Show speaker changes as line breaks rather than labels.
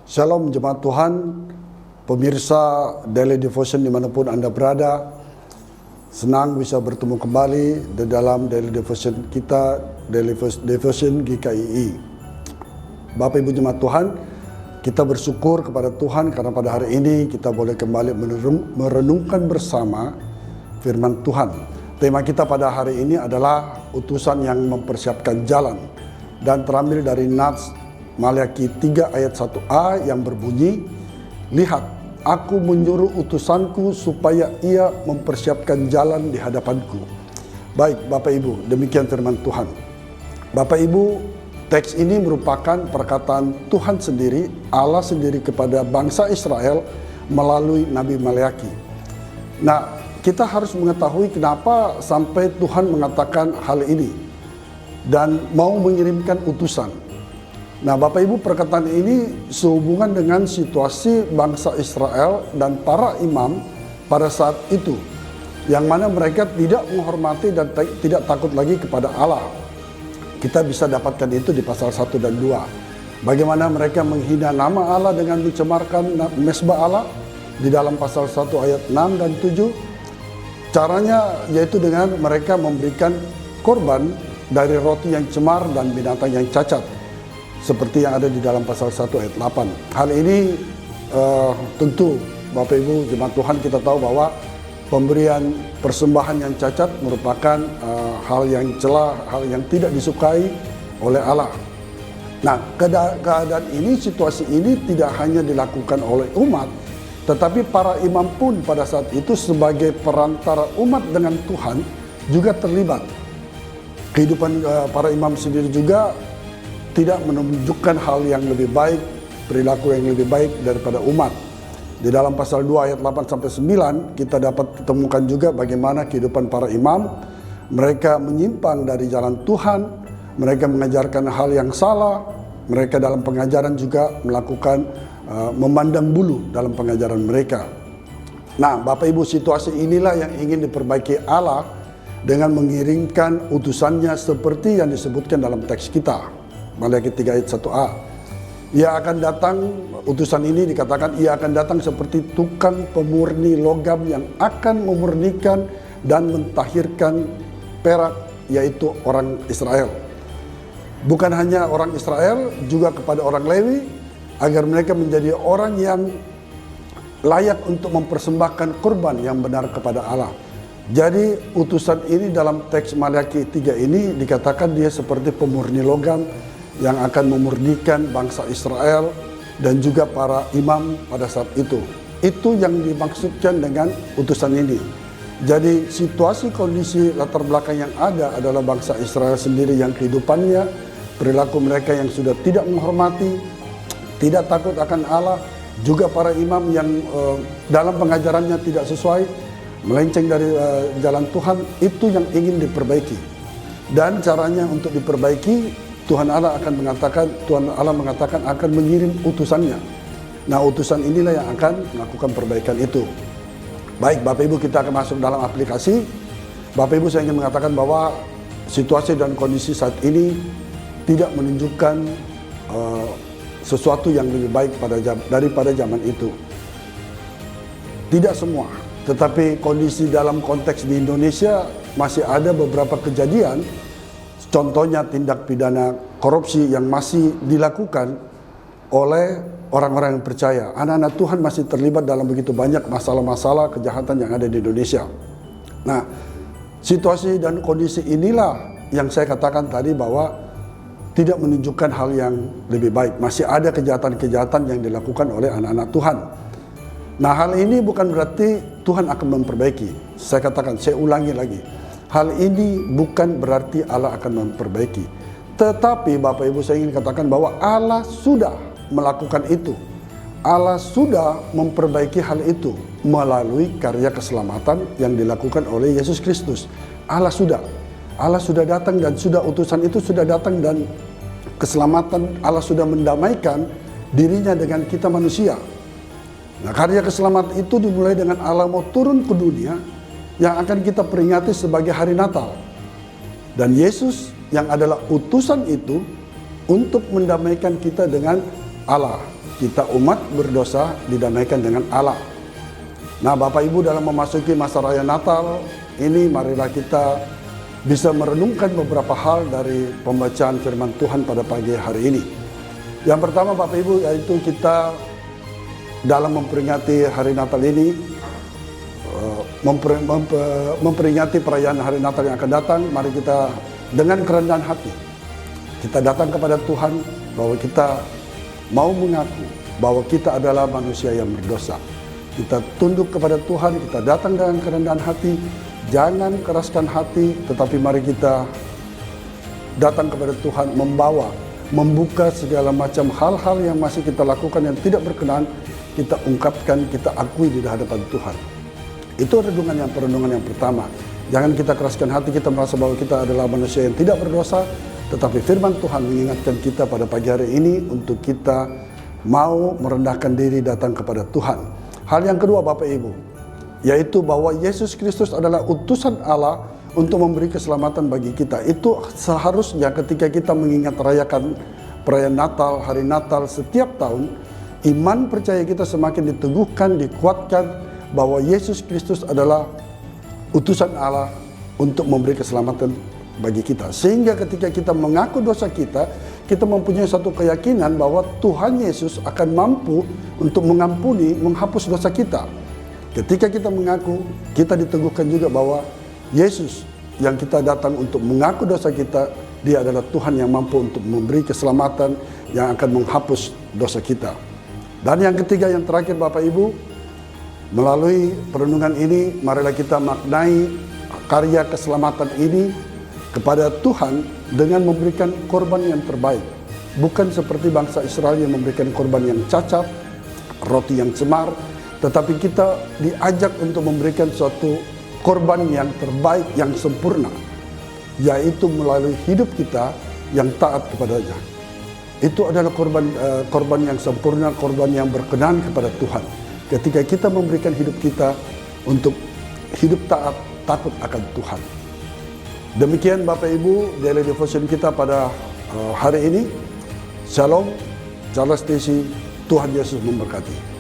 Shalom jemaat Tuhan, pemirsa Daily Devotion dimanapun Anda berada. Senang bisa bertemu kembali di dalam Daily Devotion kita, Daily Devotion GKII. Bapak Ibu jemaat Tuhan, kita bersyukur kepada Tuhan karena pada hari ini kita boleh kembali merenungkan bersama firman Tuhan. Tema kita pada hari ini adalah utusan yang mempersiapkan jalan, dan terambil dari Nats Maleakhi 3 ayat 1a yang berbunyi, "Lihat, aku menyuruh utusanku supaya ia mempersiapkan jalan di hadapanku." Baik Bapak Ibu, demikian firman Tuhan. Bapak Ibu, teks ini merupakan perkataan Tuhan sendiri, Allah sendiri kepada bangsa Israel melalui Nabi Maleakhi. Nah, kita harus mengetahui kenapa sampai Tuhan mengatakan hal ini dan mau mengirimkan utusan. Nah Bapak Ibu, perkataan ini sehubungan dengan situasi bangsa Israel dan para imam pada saat itu, yang mana mereka tidak menghormati dan tidak takut lagi kepada Allah. Kita bisa dapatkan itu di pasal 1 dan 2. Bagaimana mereka menghina nama Allah dengan mencemarkan mesbah Allah di dalam pasal 1 ayat 6 dan 7. Caranya yaitu dengan mereka memberikan korban dari roti yang cemar dan binatang yang cacat, seperti yang ada di dalam pasal 1 ayat 8. Hal ini tentu Bapak Ibu jemaat Tuhan, kita tahu bahwa pemberian persembahan yang cacat merupakan hal yang celah, hal yang tidak disukai oleh Allah. Nah, keadaan ini, situasi ini tidak hanya dilakukan oleh umat, tetapi para imam pun pada saat itu sebagai perantara umat dengan Tuhan juga terlibat. Kehidupan para imam sendiri juga tidak menunjukkan hal yang lebih baik, perilaku yang lebih baik daripada umat. Di dalam pasal 2 ayat 8-9 kita dapat temukan juga bagaimana kehidupan para imam. Mereka menyimpang dari jalan Tuhan, mereka mengajarkan hal yang salah, mereka dalam pengajaran juga melakukan memandang bulu dalam pengajaran mereka. Nah Bapak Ibu, situasi inilah yang ingin diperbaiki Allah dengan mengirimkan utusannya seperti yang disebutkan dalam teks kita. Maleakhi 3 ayat 1a. Ia akan datang, utusan ini dikatakan ia akan datang seperti tukang pemurni logam yang akan memurnikan dan mentahirkan perak, yaitu orang Israel. Bukan hanya orang Israel, juga kepada orang Lewi, agar mereka menjadi orang yang layak untuk mempersembahkan kurban yang benar kepada Allah. Jadi utusan ini dalam teks Maleakhi 3 ini dikatakan dia seperti pemurni logam yang akan memurnikan bangsa Israel dan juga para imam pada saat itu. Itu yang dimaksudkan dengan utusan ini. Jadi situasi kondisi latar belakang yang ada adalah bangsa Israel sendiri yang kehidupannya, perilaku mereka yang sudah tidak menghormati, tidak takut akan Allah, juga para imam yang dalam pengajarannya tidak sesuai, melenceng dari jalan Tuhan. Itu yang ingin diperbaiki. Dan caranya untuk diperbaiki, Tuhan Allah mengatakan akan mengirim utusannya. Nah utusan inilah yang akan melakukan perbaikan itu. Baik Bapak Ibu, kita akan masuk dalam aplikasi. Bapak Ibu, saya ingin mengatakan bahwa situasi dan kondisi saat ini tidak menunjukkan sesuatu yang lebih baik daripada zaman itu. Tidak semua, tetapi kondisi dalam konteks di Indonesia masih ada beberapa kejadian. Contohnya tindak pidana korupsi yang masih dilakukan oleh orang-orang yang percaya. Anak-anak Tuhan masih terlibat dalam begitu banyak masalah-masalah kejahatan yang ada di Indonesia. Nah, situasi dan kondisi inilah yang saya katakan tadi bahwa tidak menunjukkan hal yang lebih baik. Masih ada kejahatan-kejahatan yang dilakukan oleh anak-anak Tuhan. Nah, hal ini bukan berarti Tuhan akan memperbaiki. Saya katakan, saya ulangi lagi. Hal ini bukan berarti Allah akan memperbaiki. Tetapi Bapak Ibu, saya ingin katakan bahwa Allah sudah melakukan itu. Allah sudah memperbaiki hal itu melalui karya keselamatan yang dilakukan oleh Yesus Kristus. Allah sudah datang dan utusan itu sudah datang, dan keselamatan Allah sudah mendamaikan dirinya dengan kita manusia. Nah, karya keselamatan itu dimulai dengan Allah mau turun ke dunia yang akan kita peringati sebagai hari Natal. Dan Yesus yang adalah utusan itu untuk mendamaikan kita dengan Allah. Kita umat berdosa didamaikan dengan Allah. Nah, Bapak Ibu, dalam memasuki masa raya Natal ini, marilah kita bisa merenungkan beberapa hal dari pembacaan firman Tuhan pada pagi hari ini. Yang pertama, Bapak Ibu, yaitu kita dalam memperingati hari Natal ini, memperingati perayaan hari Natal yang akan datang, mari kita dengan kerendahan hati kita datang kepada Tuhan, bahwa kita mau mengaku bahwa kita adalah manusia yang berdosa. Kita tunduk kepada Tuhan, kita datang dengan kerendahan hati, jangan keraskan hati, tetapi mari kita datang kepada Tuhan, membuka segala macam hal-hal yang masih kita lakukan yang tidak berkenan, kita ungkapkan, kita akui di hadapan Tuhan. Itu perenungan yang pertama. Jangan kita keraskan hati, kita merasa bahwa kita adalah manusia yang tidak berdosa, tetapi firman Tuhan mengingatkan kita pada pagi hari ini untuk kita mau merendahkan diri datang kepada Tuhan. Hal yang kedua, Bapak Ibu, yaitu bahwa Yesus Kristus adalah utusan Allah untuk memberi keselamatan bagi kita. Itu seharusnya ketika kita mengingat rayakan perayaan Natal, hari Natal setiap tahun, iman percaya kita semakin diteguhkan, dikuatkan bahwa Yesus Kristus adalah utusan Allah untuk memberi keselamatan bagi kita. Sehingga ketika kita mengaku dosa kita mempunyai satu keyakinan bahwa Tuhan Yesus akan mampu untuk mengampuni, menghapus dosa kita. Ketika kita mengaku, kita diteguhkan juga bahwa Yesus yang kita datang untuk mengaku dosa kita, Dia adalah Tuhan yang mampu untuk memberi keselamatan yang akan menghapus dosa kita. Dan yang ketiga, yang terakhir, Bapak Ibu, melalui perenungan ini, marilah kita maknai karya keselamatan ini kepada Tuhan dengan memberikan korban yang terbaik. Bukan seperti bangsa Israel yang memberikan korban yang cacat, roti yang cemar, tetapi kita diajak untuk memberikan suatu korban yang terbaik, yang sempurna, yaitu melalui hidup kita yang taat kepadanya. Itu adalah korban yang sempurna, korban yang berkenan kepada Tuhan. Ketika kita memberikan hidup kita untuk hidup taat, takut akan Tuhan. Demikian Bapak Ibu, daily devotion kita pada hari ini. Shalom, Charles Stacy, Tuhan Yesus memberkati.